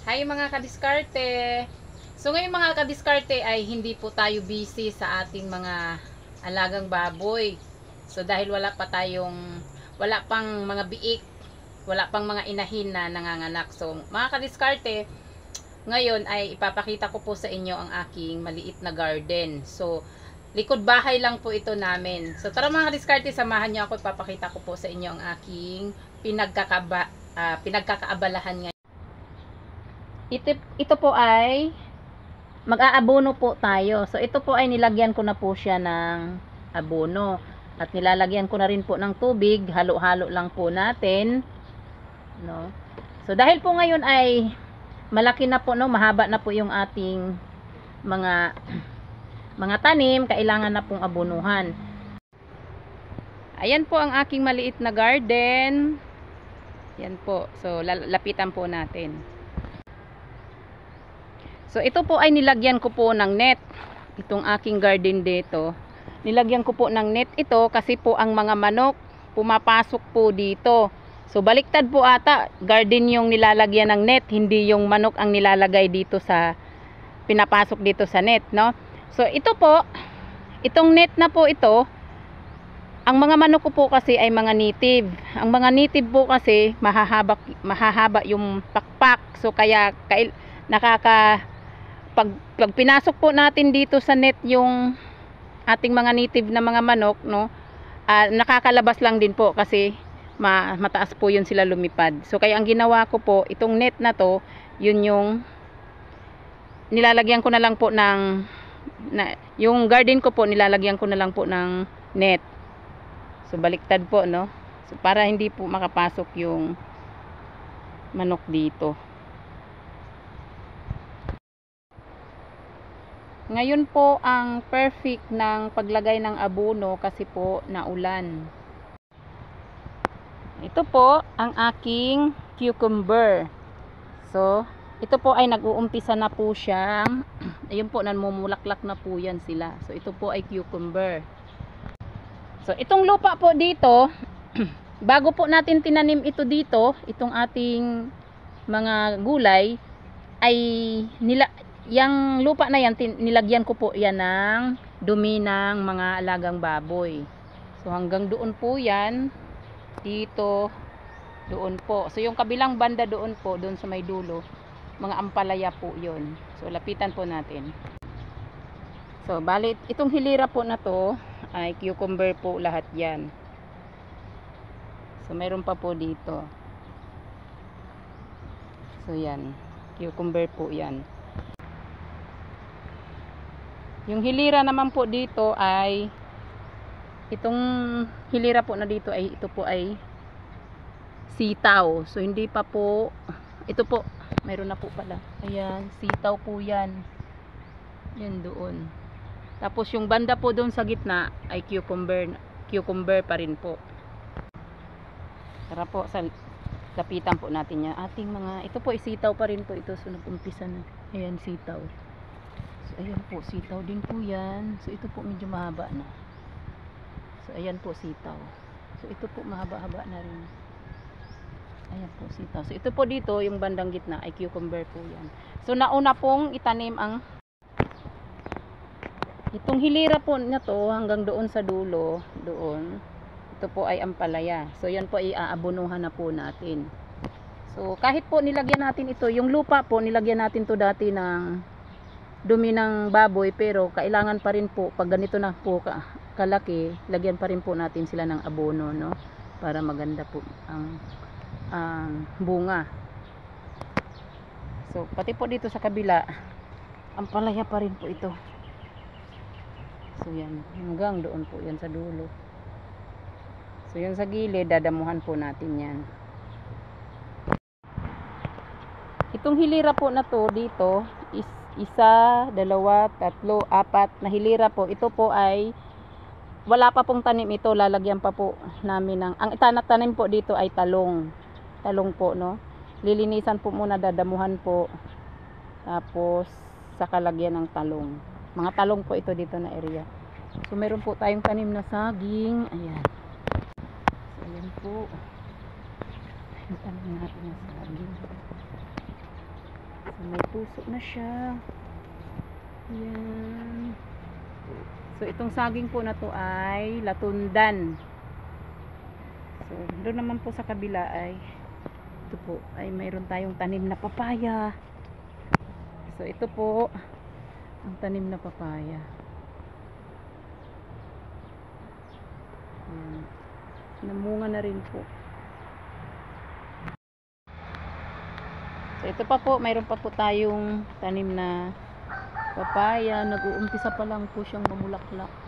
Hi mga kadiskarte! So ngayon mga kadiskarte ay hindi po tayo busy sa ating mga alagang baboy. So dahil wala pang mga biik, wala pang mga inahin na nanganganak. So mga kadiskarte, ngayon ay ipapakita ko po sa inyo ang aking maliit na garden. So likod bahay lang po ito namin. So tara mga kadiskarte, samahan niyo ako, ipapakita ko po sa inyo ang aking pinagkakaabalahan ngayon. Ito po ay mag-aabono po tayo. So ito po ay nilagyan ko na po siya ng abono. At nilalagyan ko na rin po ng tubig. Halo-halo lang po natin. No? So dahil po ngayon ay malaki na po, no, mahaba na po yung ating mga tanim, kailangan na pong abonuhan. Ayan po ang aking maliit na garden. Yan po. So lapitan po natin. So ito po ay nilagyan ko po ng net. Itong aking garden dito. Nilagyan ko po ng net ito kasi po ang mga manok pumapasok po dito. So baliktad po ata, garden yung nilalagyan ng net, hindi yung manok ang nilalagay dito sa pinapasok dito sa net, no? So ito po, itong net na po ito, ang mga manok ko po kasi ay mga native. Ang mga native po kasi mahahaba yung pakpak. So kaya pag pinasok po natin dito sa net yung ating mga native na mga manok, no, nakakalabas lang din po kasi mataas po yun sila lumipad. So kaya ang ginawa ko po, itong net na to, yun yung nilalagyan ko na lang po yung garden ko po, nilalagyan ko na lang po ng net. So baliktad po, no, so para hindi po makapasok yung manok dito. Ngayon po ang perfect ng paglagay ng abono kasi po naulan. Ito po ang aking cucumber. So, ito po ay nag-uumpisa na po siyang, ayun po, namumulaklak na po yan sila. So, ito po ay cucumber. So, itong lupa po dito, bago po natin tinanim ito dito, itong ating mga gulay, ay yung lupa na yan, nilagyan ko po yan ng dumi ng mga alagang baboy. So hanggang doon po yan, dito, doon po. So yung kabilang banda doon po, doon sa may dulo, mga ampalaya po yun. So lapitan po natin. So bali, itong hilira po na to ay cucumber po lahat yan. So mayroon pa po dito. So yan, cucumber po yan. Yung hilira naman po dito ay, itong hilira po na dito ay, ito po ay sitaw. So hindi pa po, ito po, mayroon na po pala. Ayan, sitaw po yan. Yan doon. Tapos yung banda po doon sa gitna ay cucumber pa rin po. Tara po, lapitan po natin yan. Ating mga, ito po ay sitaw pa rin po ito. So nag-umpisa na. Ayan, sitaw. So ayan po, sitaw din po yan. So ito po medyo mahaba na. So ayan po sitaw. So ito po mahaba-haba na rin. Ayan po sitaw. So ito po dito, yung bandang gitna ay cucumber po yan. So nauna pong itanim ang itong hilira po na to hanggang doon sa dulo, doon. Ito po ay ampalaya. So yan po ay aabonuhan na po natin. So kahit po nilagyan natin ito, yung lupa po nilagyan natin to dati ng dumi ng baboy, pero kailangan pa rin po pag ganito na po kalaki, lagyan pa rin po natin sila ng abono, no, para maganda po ang bunga. So pati po dito sa kabila ampalaya pa rin po ito. So yan, hanggang doon po yan sa dulo. So yan sa gilid, dadamuhan po natin yan. Itong hilira po na to dito is isa, dalawa, tatlo, apat na hilira po. Ito po ay wala pa pong tanim ito, lalagyan pa po namin ng, ang itanatanim po dito ay talong po, no. Lilinisan po muna, dadamuhan po, tapos saka lagyan ng talong. Mga talong po ito dito na area. So meron po tayong tanim na saging. Ayan. So ayan po. Yung tanim natin na saging. May puso na siya. Yan. So itong saging po na to ay latundan. So doon naman po sa kabila ay ito po ay mayroon tayong tanim na papaya. So ito po ang tanim na papaya. Ayan. Namunga na rin po. So ito pa po, mayroon pa po tayong tanim na papaya. Nag-uumpisa pa lang po siyang mamulaklak.